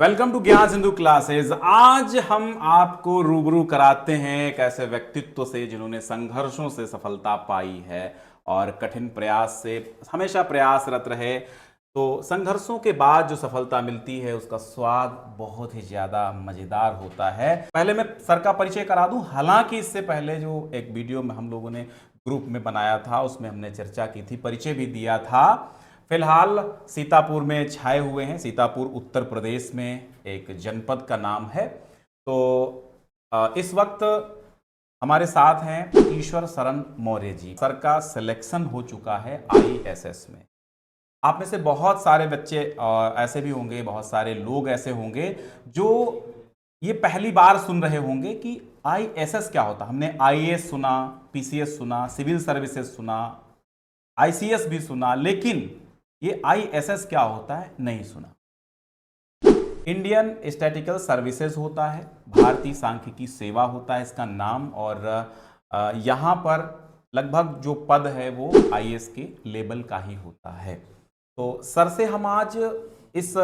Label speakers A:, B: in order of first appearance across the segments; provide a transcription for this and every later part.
A: Welcome to ज्ञान Sindhu classes. आज हम आपको रूबरू कराते हैं एक ऐसे व्यक्तित्व से जिन्होंने संघर्षों से सफलता पाई है और कठिन प्रयास से हमेशा प्रयासरत रहे। तो संघर्षों के बाद जो सफलता मिलती है उसका स्वाद बहुत ही ज्यादा मजेदार होता है। पहले मैं सर का परिचय करा दूं, हालांकि इससे पहले जो एक वीडियो में हम लोगों ने ग्रुप में बनाया था उसमें हमने चर्चा की थी, परिचय भी दिया था। फिलहाल सीतापुर में छाए हुए हैं। सीतापुर उत्तर प्रदेश में एक जनपद का नाम है। तो इस वक्त हमारे साथ हैं ईश्वर शरण मौर्य जी। सर का सिलेक्शन हो चुका है आईएएस में। आप में से बहुत सारे बच्चे ऐसे भी होंगे, बहुत सारे लोग ऐसे होंगे जो ये पहली बार सुन रहे होंगे कि आईएएस क्या होता। हमने आईएएस सुना, पीसीएस सुना, सिविल सर्विसेज सुना, आईसीएस भी सुना, लेकिन ये आईएएस क्या होता है नहीं सुना। इंडियन स्टैटिकल सर्विसेज होता है, भारतीय सांख्यिकी सेवा होता है इसका नाम। और यहाँ पर लगभग जो पद है वो आईएएस के लेवल का ही होता है। तो सर से हम आज इस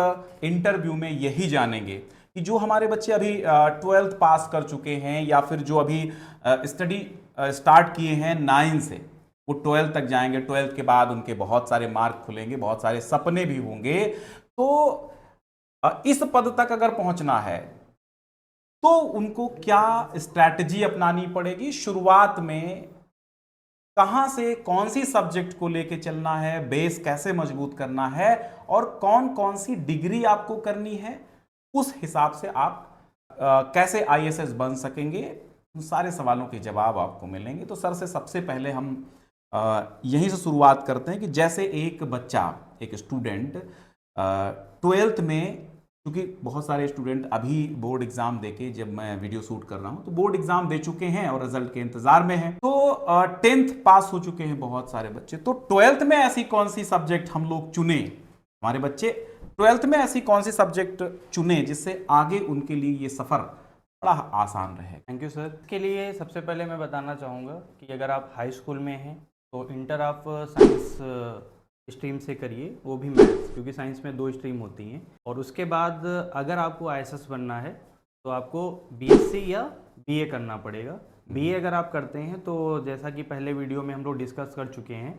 A: इंटरव्यू में यही जानेंगे कि जो हमारे बच्चे अभी 12th पास कर चुके हैं या फिर जो अभी स्टडी स्टार्ट किए हैं 9 से, वो 12th तक जाएंगे। 12th के बाद उनके बहुत सारे मार्ग खुलेंगे, बहुत सारे सपने भी होंगे। तो इस पद तक अगर पहुंचना है तो उनको क्या स्ट्रैटेजी अपनानी पड़ेगी, शुरुआत में कहां से कौन सी सब्जेक्ट को लेके चलना है, बेस कैसे मजबूत करना है और कौन कौन सी डिग्री आपको करनी है, उस हिसाब से आप कैसे आईएएस बन सकेंगे, उन सारे सवालों के जवाब आपको मिलेंगे। तो सर से सबसे पहले हम यहीं से शुरुआत करते हैं कि जैसे एक बच्चा, एक स्टूडेंट 12th में, क्योंकि बहुत सारे स्टूडेंट अभी बोर्ड एग्जाम देके, जब मैं वीडियो शूट कर रहा हूं तो बोर्ड एग्जाम दे चुके हैं और रिजल्ट के इंतजार में हैं। तो 10th पास हो चुके हैं बहुत सारे बच्चे। तो 12th में ऐसी कौन सी सब्जेक्ट हम लोग चुने, हमारे बच्चे 12th में ऐसी कौन सी सब्जेक्ट चुने जिससे आगे उनके लिए ये सफर बड़ा आसान रहे।
B: Thank you sir. इसके लिए सबसे पहले मैं बताना चाहूँगा कि अगर आप हाई स्कूल में हैं तो इंटर आप साइंस स्ट्रीम से करिए, वो भी मैथ्स, क्योंकि साइंस में 2 स्ट्रीम होती हैं। और उसके बाद अगर आपको आईएएस बनना है तो आपको बीएससी या बीए करना पड़ेगा। बीए अगर आप करते हैं तो जैसा कि पहले वीडियो में हम लोग डिस्कस कर चुके हैं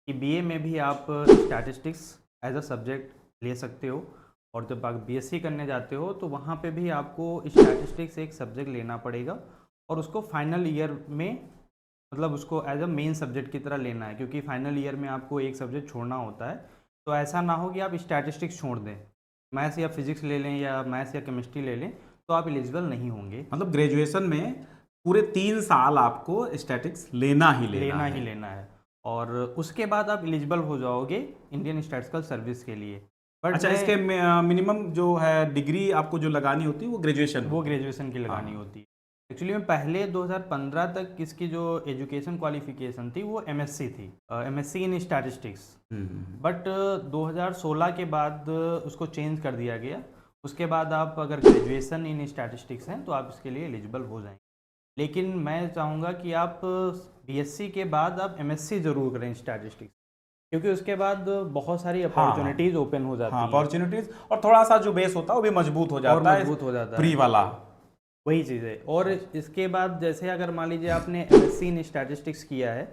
B: कि बीए में भी आप स्टैटिस्टिक्स एज अ सब्जेक्ट ले सकते हो। और जब आप बीएससी करने जाते हो तो वहाँ पे भी आपको स्टैटिस्टिक्स एक सब्जेक्ट लेना पड़ेगा और उसको फाइनल ईयर में, मतलब उसको एज अ मेन सब्जेक्ट की तरह लेना है, क्योंकि फाइनल ईयर में आपको एक सब्जेक्ट छोड़ना होता है। तो ऐसा ना हो कि आप स्टैटिस्टिक्स छोड़ दें, मैथ्स या फिजिक्स ले लें या मैथ्स या केमिस्ट्री ले लें, तो आप एलिजिबल नहीं होंगे।
A: मतलब ग्रेजुएशन में पूरे 3 साल आपको स्टैटिक्स लेना ही
B: लेना है और उसके बाद आप एलिजिबल हो जाओगे इंडियन स्टैटिस्टिकल सर्विस के लिए। बट
A: अच्छा, इसके मिनिमम जो है डिग्री आपको जो लगानी होती है वो ग्रेजुएशन
B: की लगानी होती है। एक्चुअली में पहले 2015 तक इसकी जो एजुकेशन क्वालिफिकेशन थी वो एमएससी थी, एमएससी इन स्टैटिस्टिक्स। बट 2016 के बाद उसको चेंज कर दिया गया। उसके बाद आप अगर ग्रेजुएशन इन स्टैटिस्टिक्स हैं तो आप इसके लिए एलिजिबल हो जाएंगे। लेकिन मैं चाहूँगा कि आप बीएससी के बाद आप एमएससी ज़रूर करें स्टैटिस्टिक्स, क्योंकि उसके बाद बहुत सारी अपॉर्चुनिटीज़ ओपन हो जाती हैं।
A: अपॉर्चुनिटीज और थोड़ा सा जो बेस होता है वो भी मजबूत हो जाता है, प्री वाला
B: वही चीज़ है। और इसके बाद जैसे अगर मान लीजिए आपने एमएससी इन स्टैटिस्टिक्स किया है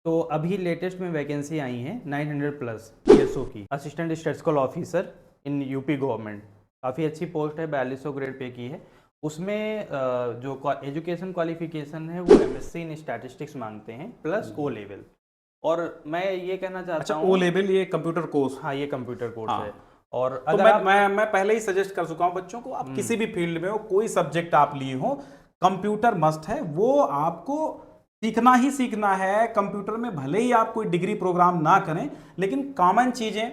B: तो अभी लेटेस्ट में वैकेंसी आई हैं 900+ पीएसओ की, assistant statistical officer in UP government. काफ़ी अच्छी पोस्ट है, 4200 ग्रेड पे की है। उसमें जो एजुकेशन क्वालिफिकेशन है वो एमएससी इन स्टैटिस्टिक्स मांगते हैं प्लस ओ लेवल। और मैं ये कहना चाहता हूँ,
A: ओ लेवल ये कंप्यूटर कोर्स,
B: हाँ ये कंप्यूटर कोर्स है। और
A: तो
B: अगर
A: मैं पहले ही सजेस्ट कर चुका हूं बच्चों को, आप किसी भी फील्ड में हो, कोई सब्जेक्ट आप लिए हो, कंप्यूटर मस्ट है, वो आपको सीखना ही सीखना है। कंप्यूटर में भले ही आप कोई डिग्री प्रोग्राम ना करें, लेकिन कॉमन चीजें,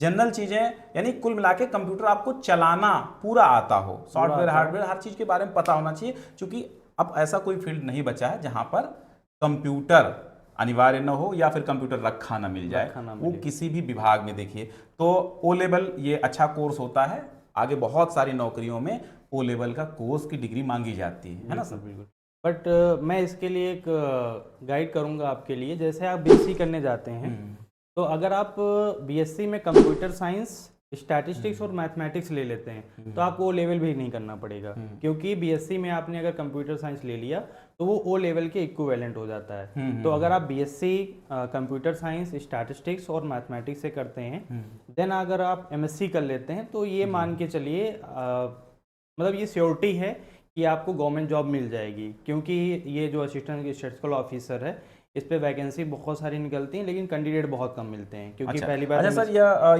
A: जनरल चीजें, यानी कुल मिला के कंप्यूटर आपको चलाना पूरा आता हो, सॉफ्टवेयर हार्डवेयर हर चीज के बारे में पता होना चाहिए। क्योंकि अब ऐसा कोई फील्ड नहीं बचा है जहां पर कंप्यूटर अनिवार्य न हो या फिर कंप्यूटर रखा ना मिल जाए। वो किसी भी विभाग में देखिए तो ओ लेवल ये अच्छा कोर्स होता है। आगे बहुत सारी नौकरियों में ओ लेवल का कोर्स की डिग्री मांगी जाती है ना सर?
B: बिल्कुल। बट मैं इसके लिए एक गाइड करूंगा आपके लिए। जैसे आप बीएससी करने जाते हैं तो अगर आप बीएससी में कंप्यूटर साइंस स्टैटिस्टिक्स और मैथमेटिक्स ले लेते हैं तो आपको ओ लेवल भी नहीं करना पड़ेगा, क्योंकि बीएससी में आपने अगर कंप्यूटर साइंस ले लिया तो वो ओ लेवल के इक्विवेलेंट हो जाता है। तो अगर आप बीएससी कंप्यूटर साइंस स्टैटिस्टिक्स और मैथमेटिक्स से करते हैं, देन अगर आप एमएससी कर लेते हैं तो ये मान के चलिए मतलब ये श्योरिटी है कि आपको गवर्नमेंट जॉब मिल जाएगी, क्योंकि ये जो असिस्टेंट स्टैटिस्टिकल ऑफिसर है इस पे वैकेंसी बहुत सारी निकलती हैं लेकिन कैंडिडेट बहुत कम मिलते हैं, क्योंकि पहली बार।
A: अच्छा सर,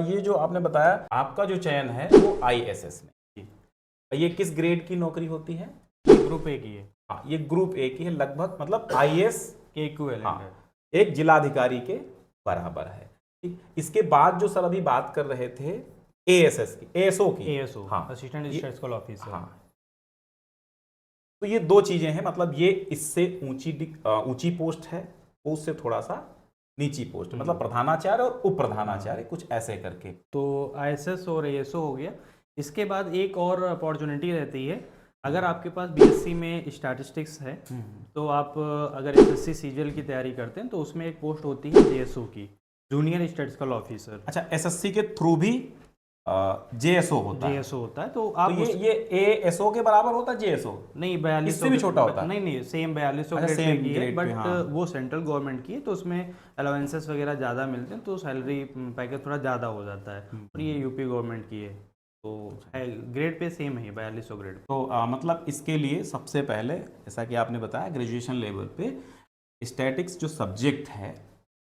A: ये जो आपने बताया आपका जो चयन है वो आईएसएस में, ये किस ग्रेड की नौकरी होती है?
B: ग्रुप ए की है।
A: हाँ, ये ग्रुप ए की है, लगभग मतलब आईएएस
B: के इक्विवेलेंट है,
A: एक जिलाधिकारी के बराबर है। ठीक, इसके बाद जो सर अभी बात कर रहे थे एएसएस की, एएसओ की,
B: एएसओ असिस्टेंट स्टैटिस्टिकल ऑफिसर।
A: हाँ, तो ये दो चीजें हैं, मतलब ये इससे ऊंची पोस्ट है, वो उससे थोड़ा सा नीची पोस्ट, मतलब प्रधानाचार्य और उप प्रधानाचार्य, कुछ ऐसे करके।
B: तो आईएसएस और एएसओ हो गया। इसके बाद एक और अपॉर्चुनिटी रहती है, अगर आपके पास बीएससी में स्टैटिस्टिक्स है तो आप अगर एसएससी सीजीएल की तैयारी करते हैं तो उसमें एक पोस्ट होती है जेएसओ की, जूनियर स्टैटिस्टिकल ऑफिसर।
A: अच्छा, एसएससी के थ्रू भी जेएसओ होता है?
B: जेएसओ होता है। तो आप
A: तो ये एएसओ के बराबर होता है जेएसओ?
B: नहीं, 42
A: इससे भी छोटा होता है?
B: नहीं, सेम 42
A: अच्छा,
B: ग्रेड
A: सेम
B: पे की है,
A: ग्रेड पे,
B: बट
A: हाँ।
B: वो सेंट्रल गवर्नमेंट की है तो उसमें अलाउंसेस वगैरह ज़्यादा मिलते हैं, तो सैलरी पैकेज थोड़ा ज़्यादा हो जाता है। और ये यूपी गवर्नमेंट की है, तो ग्रेड पे सेम है 42 ग्रेड।
A: तो मतलब इसके लिए सबसे पहले, जैसा कि आपने बताया, ग्रेजुएशन लेवल पे स्टैटिक्स जो सब्जेक्ट है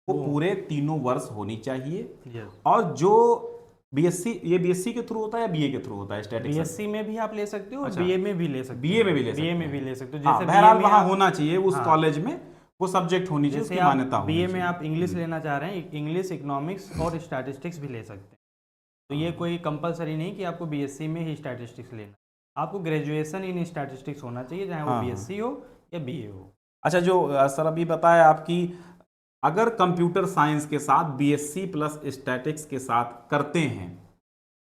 A: वो पूरे 3 वर्ष होनी चाहिए। और जो बीएससी, ये बीएससी के थ्रू होता है या बीए के थ्रू होता है स्टैटिक्स?
B: बीएससी में भी आप ले सकते हो और बीए में भी ले सकते हो।
A: बीए में भी ले सकते
B: बीए
A: हैं।
B: में भी ले सकते हो।
A: हाँ,
B: जैसे
A: बहरहाल
B: BA में
A: वहाँ
B: आप-
A: होना चाहिए उस
B: हाँ।
A: कॉलेज में, वो सब्जेक्ट होनी चाहिए, उसकी मान्यता होनी
B: बीए
A: चाहिए।
B: में आप इंग्लिश लेना चाह रहे हैं, इंग्लिश, इकोनॉमिक्स और स्टैटिस्टिक्स भी ले सकते हैं। तो ये कोई कंपलसरी नहीं कि आपको बीएससी में ही स्टैटिस्टिक्स लेना, आपको ग्रेजुएशन इन स्टैटिस्टिक्स होना चाहिए, चाहे वो बीएससी हो या बीए हो।
A: अच्छा, जो सर अभी बताया आपकी, अगर कंप्यूटर साइंस के साथ बीएससी प्लस स्टैटिक्स के साथ करते हैं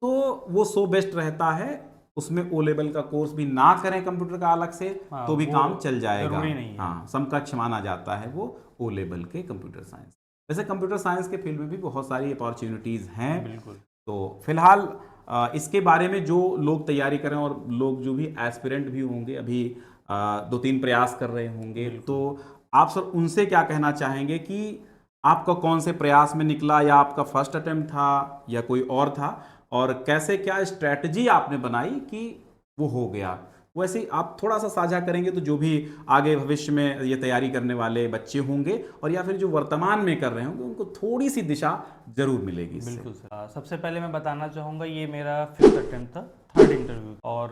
A: तो वो सो बेस्ट रहता है, उसमें ओ लेवल का कोर्स भी ना करें कंप्यूटर का अलग से तो भी काम चल जाएगा।
B: जरूरी नहीं है।
A: हाँ, समकक्ष माना जाता है वो ओ लेवल के कंप्यूटर साइंस। वैसे कंप्यूटर साइंस के फील्ड में भी बहुत सारी अपॉर्चुनिटीज़ हैं।
B: बिल्कुल।
A: तो फिलहाल इसके बारे में जो लोग तैयारी करें और लोग जो भी एस्पिरेंट भी होंगे, अभी 2-3 प्रयास कर रहे होंगे, तो आप सर उनसे क्या कहना चाहेंगे कि आपका कौन से प्रयास में निकला, या आपका फर्स्ट अटेम्प्ट था या कोई और था, और कैसे क्या स्ट्रैटेजी आपने बनाई कि वो हो गया? वैसे आप थोड़ा सा साझा करेंगे तो जो भी आगे भविष्य में ये तैयारी करने वाले बच्चे होंगे और या फिर जो वर्तमान में कर रहे होंगे उनको थोड़ी सी दिशा जरूर मिलेगी इससे।
B: बिल्कुल सर। सबसे पहले मैं बताना चाहूँगा, ये मेरा 5th अटेम्प्ट था, 3rd इंटरव्यू, और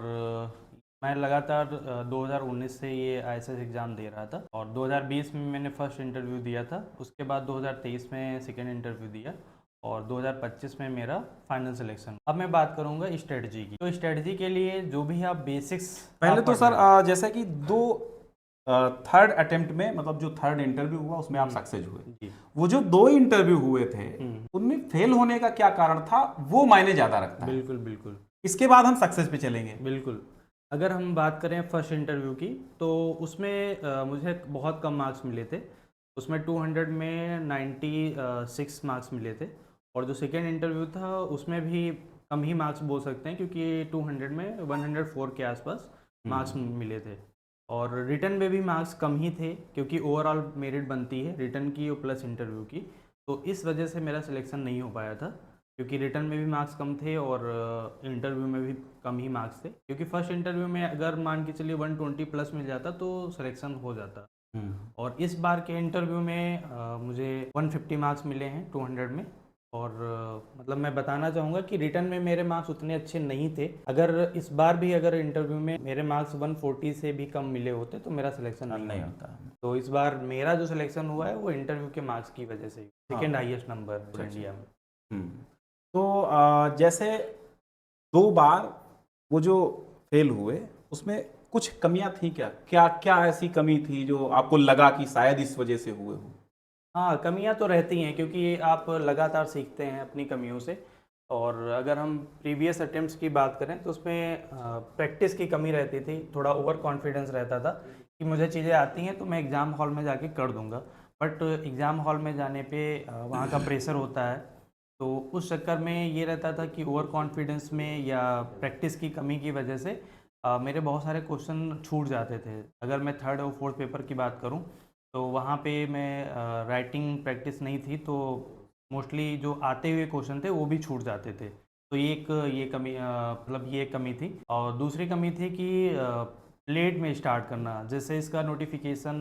B: मैं लगातार 2019 से ये आईएसएस एग्ज़ाम दे रहा था, और 2020 में मैंने फर्स्ट इंटरव्यू दिया था, उसके बाद 2023 में सेकेंड इंटरव्यू दिया, और 2025 में मेरा फाइनल सिलेक्शन। अब मैं बात करूंगा स्ट्रेटजी की। तो स्ट्रेटजी के लिए जो भी आप बेसिक्स,
A: पहले तो सर जैसा कि थर्ड अटेम्प्ट में, मतलब जो थर्ड इंटरव्यू हुआ उसमें आप सक्सेस हुए, वो जो 2 इंटरव्यू हुए थे उनमें फेल होने का क्या कारण था, वो मायने ज्यादा रखता है।
B: बिल्कुल बिल्कुल।
A: इसके बाद हम सक्सेस पे चलेंगे।
B: बिल्कुल। अगर हम बात करें फर्स्ट इंटरव्यू की, तो उसमें मुझे बहुत कम मार्क्स मिले थे, उसमें 200 में 96 मार्क्स मिले थे, और जो सेकेंड इंटरव्यू था उसमें भी कम ही मार्क्स बोल सकते हैं, क्योंकि 200 में 104 के आसपास मार्क्स मिले थे, और रिटर्न में भी मार्क्स कम ही थे, क्योंकि ओवरऑल मेरिट बनती है रिटर्न की और प्लस इंटरव्यू की। तो इस वजह से मेरा सिलेक्शन नहीं हो पाया था, क्योंकि रिटर्न में भी मार्क्स कम थे और इंटरव्यू में भी कम ही मार्क्स थे, क्योंकि फर्स्ट इंटरव्यू में अगर मान के चलिए 120 प्लस मिल जाता तो सिलेक्शन हो जाता। और इस बार के इंटरव्यू में मुझे 150 मार्क्स मिले हैं 200 में, और मतलब मैं बताना चाहूँगा कि रिटर्न में मेरे मार्क्स उतने अच्छे नहीं थे। अगर इस बार भी अगर इंटरव्यू में मेरे मार्क्स 140 से भी कम मिले होते तो मेरा सिलेक्शन नहीं होता। तो इस बार मेरा जो सिलेक्शन हुआ है वो इंटरव्यू के मार्क्स की वजह से, सेकेंड हाईएस्ट नंबर इंडिया में।
A: तो जैसे 2 बार वो जो फेल हुए उसमें कुछ कमियां थी क्या? क्या क्या ऐसी कमी थी जो आपको लगा कि शायद इस वजह से हुए हो?
B: हाँ, कमियां तो रहती हैं, क्योंकि आप लगातार सीखते हैं अपनी कमियों से। और अगर हम प्रीवियस अटेम्प्ट्स की बात करें तो उसमें प्रैक्टिस की कमी रहती थी, थोड़ा ओवर कॉन्फिडेंस रहता था कि मुझे चीज़ें आती हैं तो मैं एग्ज़ाम हॉल में जाके कर दूंगा, बट एग्ज़ाम हॉल में जाने पे वहाँ का प्रेशर होता है, तो उस चक्कर में ये रहता था कि ओवर कॉन्फिडेंस में या प्रैक्टिस की कमी की वजह से मेरे बहुत सारे क्वेश्चन छूट जाते थे। अगर मैं थर्ड और फोर्थ पेपर की बात करूं तो वहाँ पे मैं राइटिंग प्रैक्टिस नहीं थी, तो मोस्टली जो आते हुए क्वेश्चन थे वो भी छूट जाते थे। तो ये कमी मतलब ये एक कमी थी। और दूसरी कमी थी कि लेट में स्टार्ट करना। जैसे इसका नोटिफिकेशन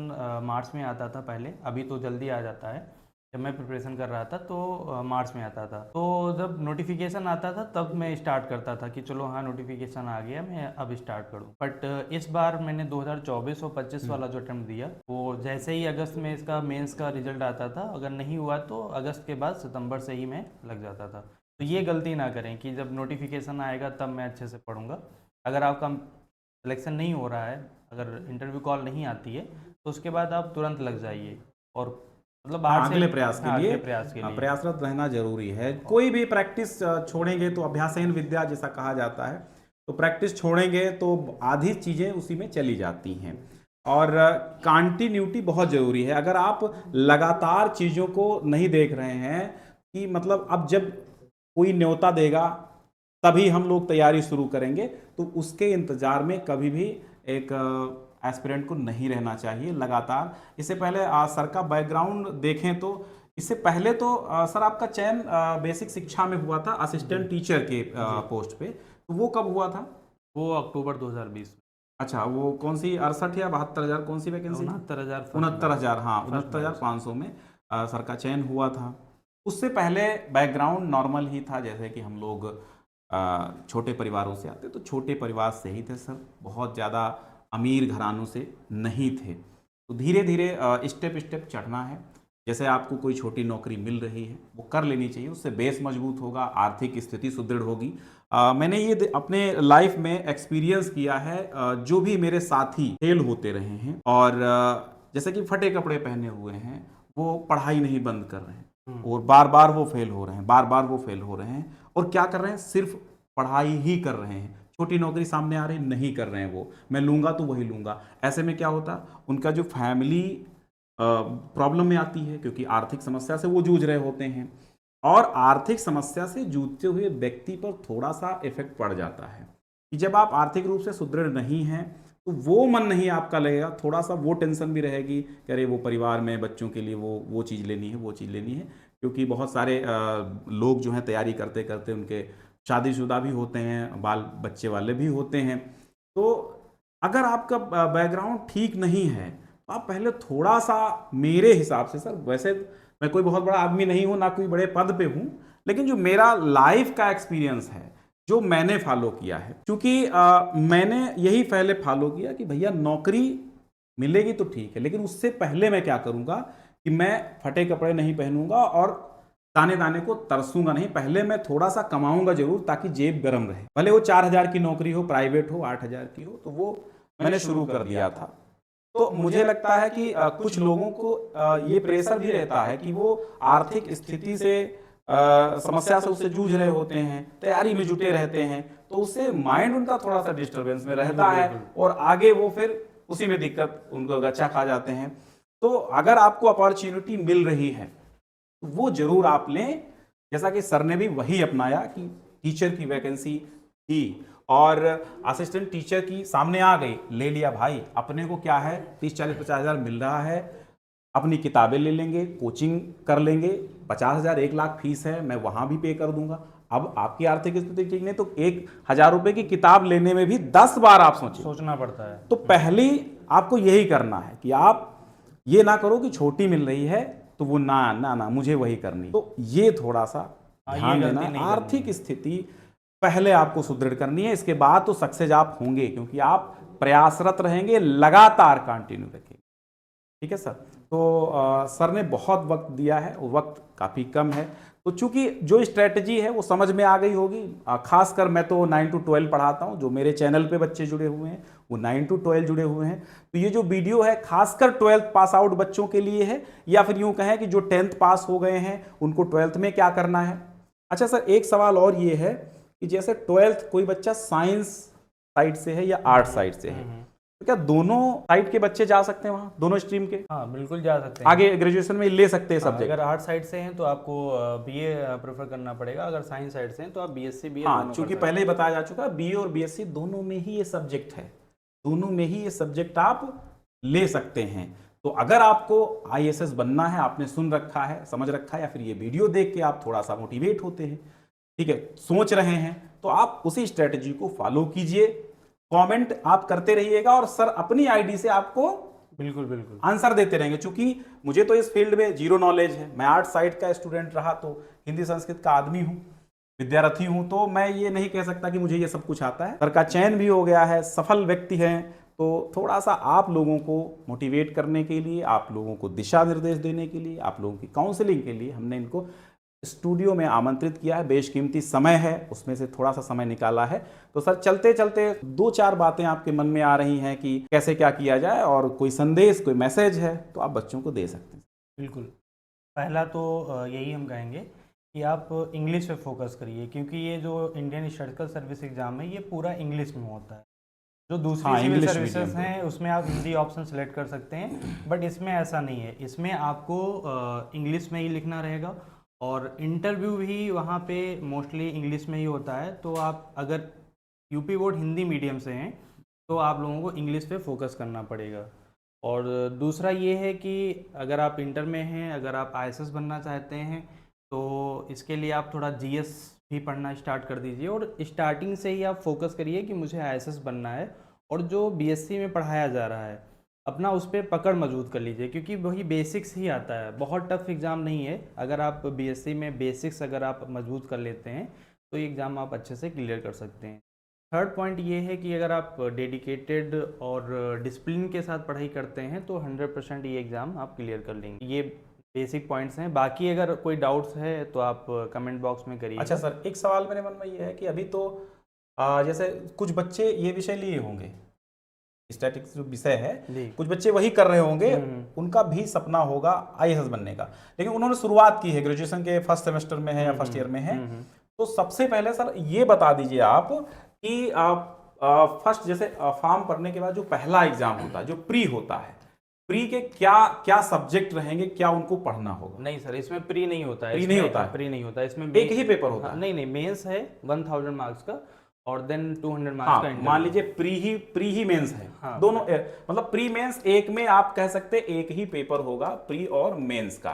B: मार्च में आता था पहले, अभी तो जल्दी आ जाता है। जब मैं प्रिपरेशन कर रहा था तो मार्च में आता था, तो जब नोटिफिकेशन आता था तब मैं स्टार्ट करता था कि चलो हाँ नोटिफिकेशन आ गया, मैं अब स्टार्ट करूँ। बट इस बार मैंने 2024 और 25 वाला जो अटेम्प्ट दिया, वो जैसे ही अगस्त में इसका मेंस का रिजल्ट आता था, अगर नहीं हुआ तो अगस्त के बाद सितंबर से ही मैं लग जाता था। तो ये गलती ना करें कि जब नोटिफिकेशन आएगा तब मैं अच्छे से पढ़ूंगा। अगर आपका सिलेक्शन नहीं हो रहा है, अगर इंटरव्यू कॉल नहीं आती है, तो उसके बाद आप तुरंत लग जाइए और मतलब
A: हाँ,
B: आठ से
A: अगले प्रयास के
B: हाँ,
A: लिए
B: अगले प्रयास के लिए।
A: प्रयासरत रहना जरूरी है। कोई भी प्रैक्टिस छोड़ेंगे तो अभ्यासेन विद्या जैसा कहा जाता है, तो प्रैक्टिस छोड़ेंगे तो आधी चीजें उसी में चली जाती हैं। और कंटिन्यूटी बहुत जरूरी है। अगर आप लगातार चीजों को नहीं देख रहे हैं कि मतलब अब जब कोई न्योता देगा तभी हम लोग तैयारी शुरू करेंगे, तो उसके इंतजार में कभी भी एक एस्पिरेंट को नहीं रहना चाहिए लगातार। इससे पहले सर का बैकग्राउंड देखें तो इससे पहले तो सर आपका चयन बेसिक शिक्षा में हुआ था असिस्टेंट टीचर के पोस्ट पे, तो वो कब हुआ था?
B: वो अक्टूबर 2020 में।
A: अच्छा, वो कौन सी 68 या 72,000 कौन सी वैकेंसी?
B: 69,000
A: 69,000, हाँ,
B: फर्स्ट बैच।
A: 69,500 में सर का चयन हुआ था। उससे पहले बैकग्राउंड नॉर्मल ही था, जैसे कि हम लोग छोटे परिवारों से आते, तो छोटे परिवार से ही थे सर, बहुत ज़्यादा अमीर घरानों से नहीं थे। तो धीरे धीरे स्टेप स्टेप चढ़ना है। जैसे आपको कोई छोटी नौकरी मिल रही है वो कर लेनी चाहिए, उससे बेस मजबूत होगा, आर्थिक स्थिति सुदृढ़ होगी। मैंने ये अपने लाइफ में एक्सपीरियंस किया है। जो भी मेरे साथी फेल होते रहे हैं और जैसे कि फटे कपड़े पहने हुए हैं, वो पढ़ाई नहीं बंद कर रहे हैं और बार बार वो फेल हो रहे हैं, बार बार वो फेल हो रहे हैं और क्या कर रहे हैं, सिर्फ पढ़ाई ही कर रहे हैं। छोटी नौकरी सामने आ रही नहीं कर रहे हैं, वो मैं लूंगा तो वही लूंगा। ऐसे में क्या होता, उनका जो फैमिली प्रॉब्लम में आती है, क्योंकि आर्थिक समस्या से वो जूझ रहे होते हैं और आर्थिक समस्या से जूझते हुए व्यक्ति पर थोड़ा सा इफेक्ट पड़ जाता है कि जब आप आर्थिक रूप से सुदृढ़ नहीं हैं तो वो मन नहीं आपका लगेगा, थोड़ा सा वो टेंशन भी रहेगी कि अरे वो परिवार में बच्चों के लिए वो चीज़ लेनी है, वो चीज़ लेनी है। क्योंकि बहुत सारे लोग जो हैं तैयारी करते करते उनके शादीशुदा भी होते हैं, बाल बच्चे वाले भी होते हैं। तो अगर आपका बैकग्राउंड ठीक नहीं है तो आप पहले थोड़ा सा, मेरे हिसाब से सर, वैसे मैं कोई बहुत बड़ा आदमी नहीं हूं, ना कोई बड़े पद पे हूं, लेकिन जो मेरा लाइफ का एक्सपीरियंस है, जो मैंने फॉलो किया है, क्योंकि मैंने यही पहले फॉलो किया कि भैया नौकरी मिलेगी तो ठीक है, लेकिन उससे पहले मैं क्या करूंगा कि मैं फटे कपड़े नहीं पहनूंगा और दाने दाने को तरसूंगा नहीं। पहले मैं थोड़ा सा कमाऊंगा जरूर ताकि जेब गर्म रहे, भले वो 4,000 की नौकरी हो, प्राइवेट हो, 8,000 की हो, तो वो मैंने शुरू कर दिया था। तो मुझे लगता है कि कुछ लोगों को ये प्रेशर भी रहता है कि वो आर्थिक स्थिति से समस्या से उससे जूझ रहे होते हैं, तैयारी में जुटे रहते हैं, तो उससे माइंड उनका थोड़ा सा डिस्टरबेंस में रहता है और आगे वो फिर उसी में दिक्कत, उनको गच्चा खा जाते हैं। तो अगर आपको अपॉर्चुनिटी मिल रही है तो वो जरूर आप लें, जैसा कि सर ने भी वही अपनाया कि टीचर की वैकेंसी थी और असिस्टेंट टीचर की सामने आ गई, ले लिया भाई। अपने को क्या है, 30-40-50,000 मिल रहा है, अपनी किताबें ले लेंगे, कोचिंग कर लेंगे, 50,000 1 लाख फीस है, मैं वहां भी पे कर दूंगा। अब आपकी आर्थिक स्थिति ठीक नहीं तो 1,000 रुपए की किताब लेने में भी 10 बार आप
B: सोचना पड़ता है।
A: तो पहली आपको यही करना है कि आप ये ना करो कि छोटी मिल रही है तो वो ना ना ना मुझे वही करनी। तो ये थोड़ा सा ध्यान देना, आर्थिक स्थिति पहले आपको सुदृढ़ करनी है, इसके बाद तो सक्सेस आप होंगे, क्योंकि आप प्रयासरत रहेंगे, लगातार कंटिन्यू रखेंगे। ठीक है सर। तो सर ने बहुत वक्त दिया है, वक्त काफ़ी कम है, तो चूंकि जो स्ट्रेटजी है वो समझ में आ गई होगी। खासकर मैं तो 9 to 12 पढ़ाता हूँ, जो मेरे चैनल पे बच्चे जुड़े हुए हैं वो 9 to 12 जुड़े हुए हैं। तो ये जो वीडियो है खासकर 12th पास आउट बच्चों के लिए है, या फिर यूँ कहें कि जो 10th पास हो गए हैं उनको 12th में क्या करना है। अच्छा सर, एक सवाल और ये है कि जैसे 12th कोई बच्चा साइंस साइड से है या आर्ट साइड से है, तो क्या दोनों साइड के बच्चे जा सकते हैं वहाँ, दोनों स्ट्रीम के?
B: हाँ बिल्कुल जा सकते हैं।
A: आगे ग्रेजुएशन में ले सकते हैं
B: हाँ,
A: सब्जेक्ट?
B: अगर आर्ट साइड से हैं तो आपको बीए प्रेफर करना पड़ेगा, अगर साइंस साइड से हैं तो आप बीएससी बीए
A: हाँ,
B: दोनों
A: चूंकि
B: कर
A: पहले ही बताया जा चुका है, बीए और बीएससी दोनों में ही ये सब्जेक्ट है, दोनों में ही ये सब्जेक्ट आप ले सकते हैं। तो अगर आपको आईएएस बनना है, आपने सुन रखा है, समझ रखा है, या फिर ये वीडियो देख के आप थोड़ा सा मोटिवेट होते हैं, ठीक है, सोच रहे हैं, तो आप उसी स्ट्रेटजी को फॉलो कीजिए। कमेंट आप करते रहिएगा और सर अपनी आईडी से आपको
B: बिल्कुल बिल्कुल
A: आंसर देते रहेंगे, क्योंकि मुझे तो इस फील्ड में जीरो नॉलेज है। मैं आर्ट साइड का स्टूडेंट रहा, तो हिंदी संस्कृत का आदमी हूँ, विद्यार्थी हूँ, तो मैं ये नहीं कह सकता कि मुझे ये सब कुछ आता है। सर का चयन भी हो गया है, सफल व्यक्ति हैं, तो थोड़ा सा आप लोगों को मोटिवेट करने के लिए, आप लोगों को दिशा निर्देश देने के लिए, आप लोगों की काउंसलिंग के लिए हमने इनको स्टूडियो में आमंत्रित किया है। बेशकीमती समय है, उसमें से थोड़ा सा समय निकाला है। तो सर चलते चलते 2-4 बातें आपके मन में आ रही हैं कि कैसे क्या किया जाए, और कोई संदेश, कोई मैसेज है तो आप बच्चों को दे सकते हैं।
B: बिल्कुल। पहला तो यही हम कहेंगे कि आप इंग्लिश पे फोकस करिए, क्योंकि ये जो इंडियन स्टैटिस्टिकल सर्विस एग्ज़ाम है ये पूरा इंग्लिश में होता है। जो दूसरी
A: हाँ,
B: सिविल
A: इंग्लिश
B: सर्विसेज
A: मीडियम पे।
B: हैं उसमें आप हिंदी ऑप्शन सेलेक्ट कर सकते हैं, बट इसमें ऐसा नहीं है। इसमें आपको इंग्लिश में ही लिखना रहेगा, और इंटरव्यू भी वहाँ पे मोस्टली इंग्लिश में ही होता है। तो आप अगर यूपी बोर्ड हिंदी मीडियम से हैं तो आप लोगों को इंग्लिश पे फोकस करना पड़ेगा। और दूसरा ये है कि अगर आप इंटर में हैं, अगर आप आईएएस बनना चाहते हैं तो इसके लिए आप थोड़ा जीएस भी पढ़ना स्टार्ट कर दीजिए, और स्टार्टिंग से ही आप फोकस करिए कि मुझे आईएएस बनना है। और जो बीएससी में पढ़ाया जा रहा है अपना उस पर पकड़ मजबूत कर लीजिए, क्योंकि वही बेसिक्स ही आता है, बहुत टफ एग्ज़ाम नहीं है। अगर आप बीएससी में बेसिक्स अगर आप मजबूत कर लेते हैं तो ये एग्ज़ाम आप अच्छे से क्लियर कर सकते हैं। थर्ड पॉइंट ये है कि अगर आप डेडिकेटेड और डिसिप्लिन के साथ पढ़ाई करते हैं तो 100% ये एग्ज़ाम आप क्लियर कर लेंगे। ये बेसिक पॉइंट्स हैं। बाकी अगर कोई डाउट्स है तो आप कमेंट बॉक्स में करिए।
A: अच्छा सर, एक सवाल मेरे मन में ये है कि अभी तो जैसे कुछ बच्चे ये विषय लिए होंगे, स्टैटिक्स जो विषय है,
B: जी।
A: कुछ बच्चे वही कर रहे होंगे, उनका भी सपना होगा आईएएस बनने का, लेकिन उन्होंने शुरुआत की है, ग्रेजुएशन के फर्स्ट सेमेस्टर में है या फर्स्ट ईयर में है। तो सबसे पहले सर ये बता दीजिए आप कि आप फर्स्ट जैसे फॉर्म भरने के बाद जो पहला एग्जाम होता है, जो प्री होता है, प्री के क्या क्या सब्जेक्ट रहेंगे, क्या उनको पढ़ना होगा?
B: नहीं सर, इसमें प्री नहीं होता है।
A: प्री नहीं होता है?
B: प्री नहीं होता है इसमें।
A: एक ही पेपर होता है?
B: नहीं नहीं, मेंस है 1000 मार्क्स का, और देन 200 मार्क्स
A: हाँ,
B: का इंटरव्यू।
A: मान लीजिए प्री ही मेंस है।
B: हाँ,
A: दोनों मतलब प्री मेंस एक में आप कह सकते हैं एक ही पेपर होगा, प्री और मेंस का,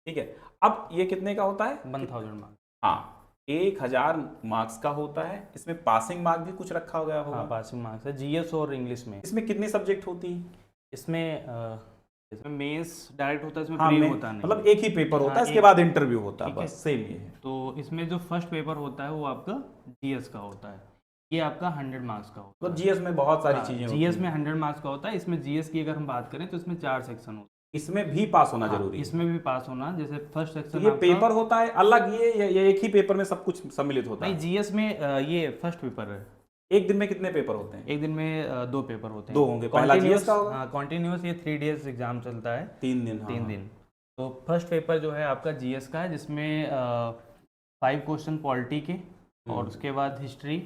A: ठीक है। अब ये कितने का होता है?
B: 1000 मार्क्स।
A: हाँ, 1000 मार्क्स का होता है। इसमें पासिंग मार्क भी कुछ रखा गया होगा?
B: हाँ, पासिंग मार्क्स है जीएस और इंग्लिश में।
A: इसमें कितनी सब्जेक्ट होती है?
B: इसमें मेंस डायरेक्ट होता है, इसमें
A: हाँ,
B: प्री होता नहीं।
A: मतलब एक ही पेपर होता है,
B: हाँ,
A: इसके बाद इंटरव्यू होता है,
B: ठीक है।
A: बस सेम ये है।
B: तो इसमें जो फर्स्ट पेपर होता है वो आपका जीएस का होता है, ये आपका 100 मार्क्स का होता
A: मतलब जीएस में बहुत सारी चीजें होती
B: जीएस
A: हैं।
B: में 100 मार्क्स का होता है। इसमें जीएस की अगर हम बात करें तो इसमें 4 सेक्शन होते
A: इसमें भी पास होना
B: हैं।
A: जरूरी है?
B: इसमें भी पास होना, जैसे फर्स्ट
A: तो
B: सेक्शन
A: ये पेपर होता है अलग, ये एक ही पेपर में सब कुछ सम्मिलित होता
B: नहीं,
A: है?
B: जीएस में ये फर्स्ट पेपर है।
A: एक दिन में कितने पेपर होते हैं?
B: एक दिन में 2 पेपर होते हैं।
A: 2 होंगे, पहला जीएस का होगा?
B: हाँ, कॉन्टिन्यूस ये 3 डेज एग्जाम चलता है।
A: 3 दिन? हाँ,
B: 3
A: हाँ।
B: दिन। तो फर्स्ट पेपर जो है आपका जीएस का है, जिसमें 5 क्वेश्चन पॉलिटी के, और उसके बाद हिस्ट्री,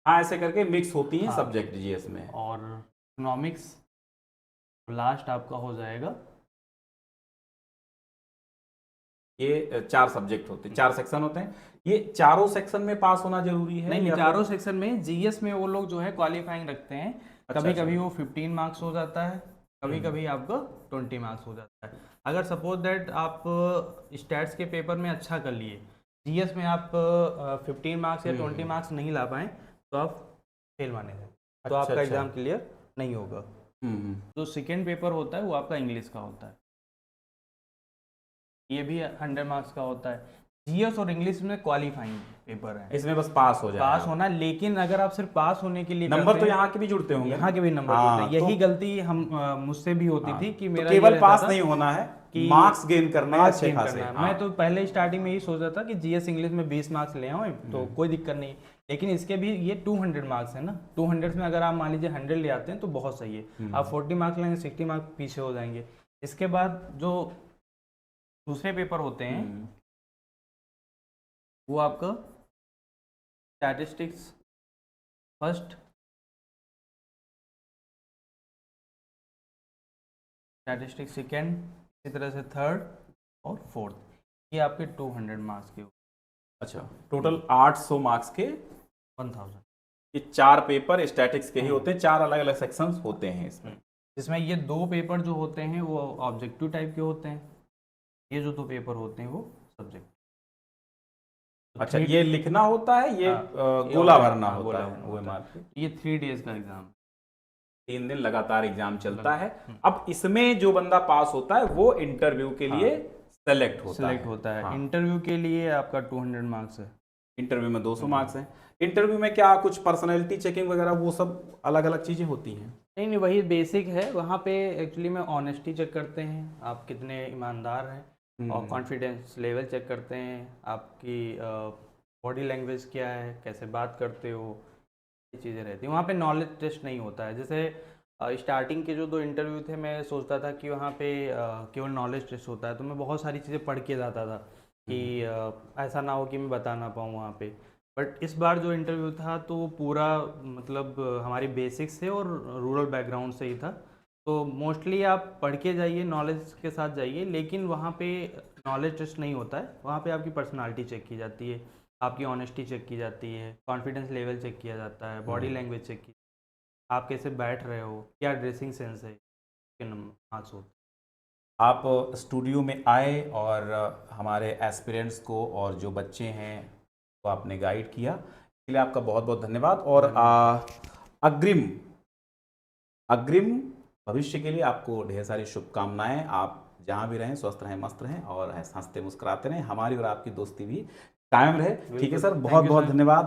A: हाँ, ऐसे करके मिक्स होती हैं
B: हाँ,
A: सब्जेक्ट जीएस में।
B: और इकोनॉमिक्स, लास्ट आपका हो जाएगा।
A: ये 4 सब्जेक्ट होते हैं, 4 सेक्शन होते हैं। ये चारों सेक्शन में पास होना जरूरी है?
B: नहीं,
A: या
B: चारों सेक्शन में जीएस में वो लोग जो है क्वालिफाइंग रखते हैं।
A: अच्छा,
B: कभी
A: अच्छा।
B: कभी वो 15 मार्क्स हो जाता है, कभी कभी आपको 20 मार्क्स हो जाता है। अगर सपोज दैट आप स्टैट्स के पेपर में अच्छा कर लिए, जीएस में आप 15 मार्क्स या 20 मार्क्स नहीं ला पाए, तो आप फेल माने जाए, तो
A: अच्छा,
B: आपका
A: अच्छा।
B: एग्जाम क्लियर नहीं होगा। जो सेकेंड पेपर होता है वो आपका इंग्लिश का होता है, ये भी 100 मार्क्स का होता है। जीएस और इंग्लिश में क्वालिफाइंग पेपर है,
A: इसमें बस पास हो जाए,
B: पास होना। लेकिन अगर आप सिर्फ पास होने के लिए
A: नंबर
B: करते
A: तो
B: हैं,
A: यहाँ के भी जुड़ते होंगे?
B: यहाँ के भी नंबर
A: हाँ,
B: होते हैं। यही
A: तो,
B: गलती हम मुझसे भी होती थी कि
A: तो
B: मेरा
A: केवल
B: ये रहता
A: पास
B: था
A: नहीं होना है,
B: कि
A: मार्क्स गेन करना है
B: मार्क्स
A: अच्छे
B: गेन
A: खासे।
B: करना है।
A: हाँ।
B: मैं तो पहले स्टार्टिंग में यही सोचा था कि जीएस इंग्लिश में 20 मार्क्स ले आऊँ तो कोई दिक्कत नहीं, लेकिन इसके भी ये 200 मार्क्स है ना। 200 में अगर आप मान लीजिए 100 ले आते हैं तो बहुत सही है। आप 40 मार्क्स लेंगे, 60 मार्क्स पीछे हो जाएंगे। इसके बाद जो दूसरे पेपर होते हैं वो आपका स्टैटिस्टिक्स फर्स्ट, स्टैटिस्टिक्स सेकेंड, इसी तरह से थर्ड और फोर्थ, ये आपके 200 मार्क्स के।
A: अच्छा, टोटल 800 मार्क्स के
B: 1000,
A: ये 4 पेपर स्टैटिक्स के ही होते हैं, 4 अलग अलग सेक्शंस होते हैं इसमें।
B: जिसमें ये 2 पेपर जो होते हैं वो ऑब्जेक्टिव टाइप के होते हैं, ये जो 2 पेपर होते हैं वो सब्जेक्ट।
A: अच्छा, ये लिखना होता है, ये
B: हाँ,
A: गोला भरना
B: हाँ,
A: होता
B: गोला
A: है
B: भरना
A: वो
B: होता है।
A: मार्क पे।
B: ये 3 डेज का एग्जाम।
A: 3 दिन लगातार एग्जाम चलता है। अब इसमें जो बंदा पास होता है वो इंटरव्यू के लिए सेलेक्ट
B: होता है।
A: हाँ।
B: इंटरव्यू के लिए आपका 200 मार्क्स है।
A: इंटरव्यू में 200 मार्क्स हैं। इंटरव्यू में क्या कुछ पर्सनैलिटी चेकिंग वगैरह वो सब अलग अलग चीजें होती हैं?
B: नहीं, वही बेसिक है। वहाँ पे एक्चुअली में ऑनेस्टी चेक करते हैं, आप कितने ईमानदार हैं, और कॉन्फिडेंस लेवल चेक करते हैं, आपकी बॉडी लैंग्वेज क्या है, कैसे बात करते हो, ये चीज़ें रहती हैं। वहाँ पे नॉलेज टेस्ट नहीं होता है। जैसे स्टार्टिंग के जो 2 इंटरव्यू थे, मैं सोचता था कि वहाँ पे केवल नॉलेज टेस्ट होता है, तो मैं बहुत सारी चीज़ें पढ़ के जाता था कि ऐसा ना हो कि मैं बता ना पाऊँ वहाँ पे। बट इस बार जो इंटरव्यू था तो वो पूरा मतलब हमारी बेसिक्स से और रूरल बैकग्राउंड से ही था। तो मोस्टली आप पढ़ के जाइए, नॉलेज के साथ जाइए, लेकिन वहाँ पे नॉलेज टेस्ट नहीं होता है। वहाँ पे आपकी पर्सनालिटी चेक की जाती है, आपकी ऑनेस्टी चेक की जाती है, कॉन्फिडेंस लेवल चेक किया जाता है, बॉडी लैंग्वेज चेक की, आप कैसे बैठ रहे हो, क्या ड्रेसिंग सेंस है, के मार्क्स होते हैं।
A: आप स्टूडियो में आए और हमारे एस्पिरेंट्स को और जो बच्चे हैं तो आपने गाइड किया, इसके लिए आपका बहुत बहुत धन्यवाद। और अग्रिम अग्रिम भविष्य के लिए आपको ढेर सारी शुभकामनाएं। आप जहां भी रहें स्वस्थ रहें, मस्त रहें और हंसते मुस्कुराते रहें। हमारी और आपकी दोस्ती भी कायम रहे। ठीक है सर, बहुत बहुत धन्यवाद।